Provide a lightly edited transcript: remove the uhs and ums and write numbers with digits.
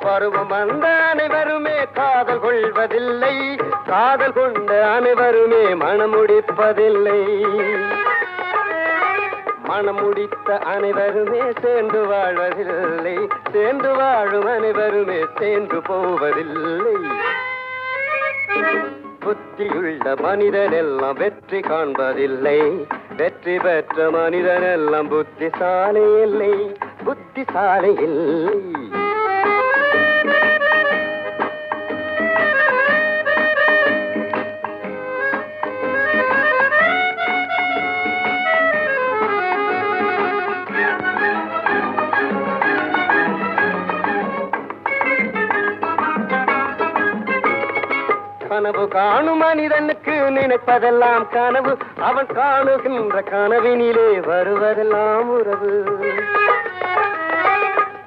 பருவம் வந்த அனைவருமே காதல் கொள்வதில்லை, காதல் கொண்ட அனைவருமே மனம் முடிப்பதில்லை. மனம் முடித்த அனைவருமே சேர்ந்து வாழ்வதில்லை, சேர்ந்து வாழும் அனைவருமே சேர்ந்து போவதில்லை. புத்தியுள்ள மனிதன் எல்லாம் வெற்றி காண்பதில்லை, வெற்றி பெற்ற மனிதன் எல்லாம் புத்திசாலி இல்லை, புத்திசாலி இல்லை. கனவு காணும் மனிதனுக்கு நினைப்பதெல்லாம் கனவு, அவன் காணுகின்ற கனவினிலே வருவதெல்லாம் உறவு.